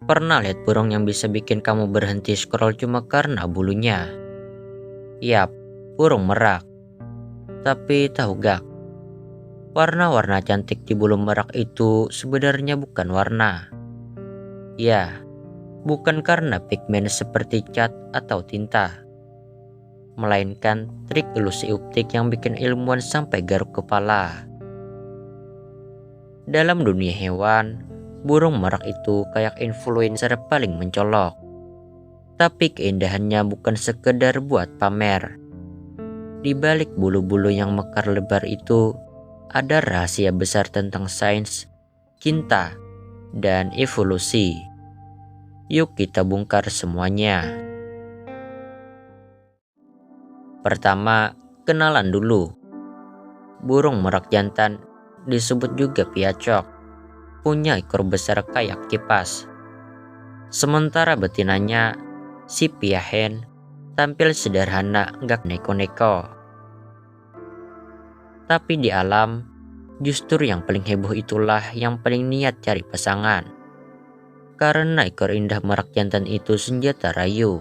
Pernah lihat burung yang bisa bikin kamu berhenti scroll cuma karena bulunya? Yap, burung merak. Tapi tahu gak, warna-warna cantik di bulu merak itu sebenarnya bukan warna. Ya, bukan karena pigmen seperti cat atau tinta, melainkan trik ilusi optik yang bikin ilmuwan sampai garuk kepala. Dalam dunia hewan, burung merak itu kayak influencer paling mencolok. Tapi keindahannya bukan sekedar buat pamer. Di balik bulu-bulu yang mekar lebar itu, ada rahasia besar tentang sains, cinta, dan evolusi. Yuk kita bongkar semuanya. Pertama, kenalan dulu. Burung merak jantan, disebut juga piacok, punya ekor besar kayak kipas. Sementara betinanya, si piahen, tampil sederhana gak neko-neko. Tapi di alam, justru yang paling heboh itulah yang paling niat cari pasangan. Karena ekor indah merak jantan itu senjata rayu.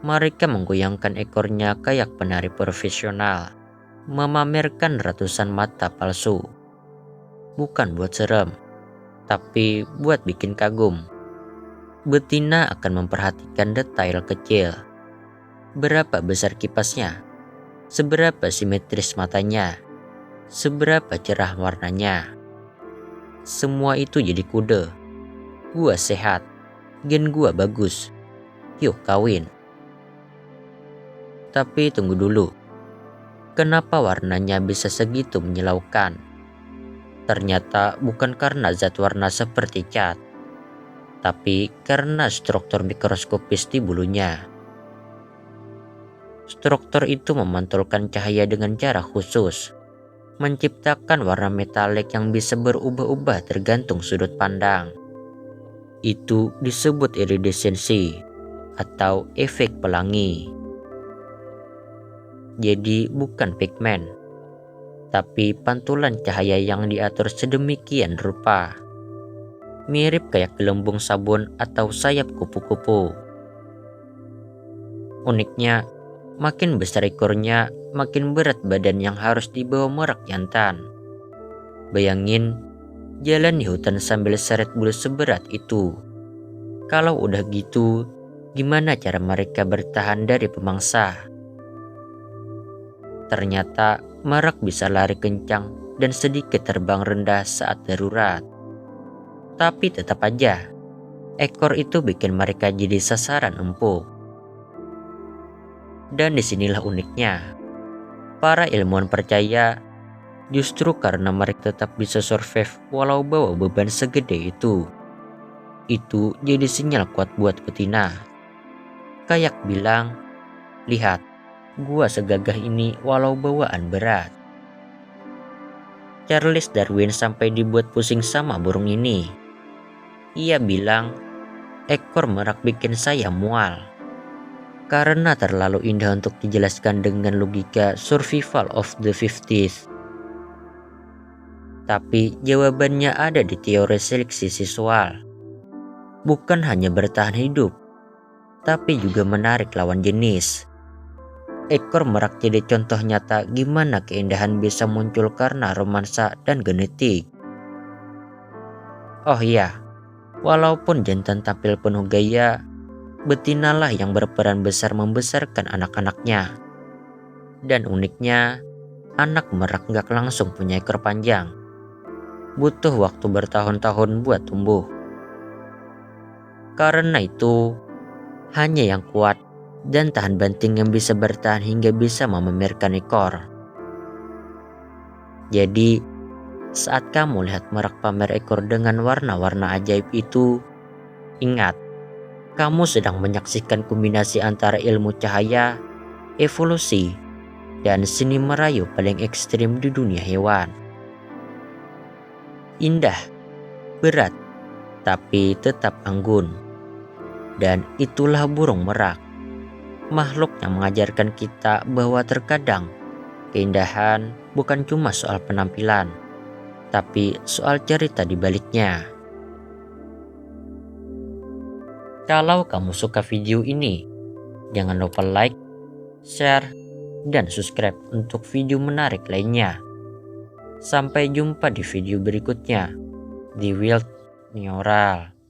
Mereka menggoyangkan ekornya kayak penari profesional, memamerkan ratusan mata palsu. Bukan buat serem, tapi buat bikin kagum. Betina akan memperhatikan detail kecil. Berapa besar kipasnya? Seberapa simetris matanya? Seberapa cerah warnanya? Semua itu jadi kode. Gua sehat, gen gua bagus. Yuk kawin. Tapi tunggu dulu. Kenapa warnanya bisa segitu menyilaukan? Ternyata bukan karena zat warna seperti cat, tapi karena struktur mikroskopis di bulunya. Struktur itu memantulkan cahaya dengan cara khusus, menciptakan warna metalik yang bisa berubah-ubah tergantung sudut pandang. Itu disebut iridesensi atau efek pelangi. Jadi bukan pigmen, tapi pantulan cahaya yang diatur sedemikian rupa. Mirip kayak gelembung sabun atau sayap kupu-kupu. Uniknya, makin besar ekornya, makin berat badan yang harus dibawa merak jantan. Bayangin, jalan di hutan sambil seret bulu seberat itu. Kalau udah gitu, gimana cara mereka bertahan dari pemangsa? Ternyata merak bisa lari kencang dan sedikit terbang rendah saat darurat. Tapi tetap aja, ekor itu bikin mereka jadi sasaran empuk. Dan disinilah uniknya. Para ilmuwan percaya justru karena mereka tetap bisa survive walau bawa beban segede itu. Itu jadi sinyal kuat buat betina. Kayak bilang, lihat, gua segagah ini walau bawaan berat. Charles Darwin sampai dibuat pusing sama burung ini. Ia bilang, ekor merak bikin saya mual. Karena terlalu indah untuk dijelaskan dengan logika survival of the fittest. Tapi jawabannya ada di teori seleksi siswal. Bukan hanya bertahan hidup, tapi juga menarik lawan jenis. Ekor merak jadi contoh nyata gimana keindahan bisa muncul karena romansa dan genetik. Oh iya, walaupun jantan tampil penuh gaya, betinalah yang berperan besar membesarkan anak-anaknya. Dan uniknya, anak merak gak langsung punya ekor panjang. Butuh waktu bertahun-tahun buat tumbuh. Karena itu, hanya yang kuat dan tahan banting yang bisa bertahan hingga bisa memamerkan ekor. Jadi, saat kamu lihat merak pamer ekor dengan warna-warna ajaib itu, ingat, kamu sedang menyaksikan kombinasi antara ilmu cahaya, evolusi, dan seni merayu paling ekstrim di dunia hewan. Indah, berat, tapi tetap anggun. Dan itulah burung merak. Makhluk yang mengajarkan kita bahwa terkadang keindahan bukan cuma soal penampilan, tapi soal cerita di baliknya. Kalau kamu suka video ini, jangan lupa like, share, dan subscribe untuk video menarik lainnya. Sampai jumpa di video berikutnya di Wild Neural.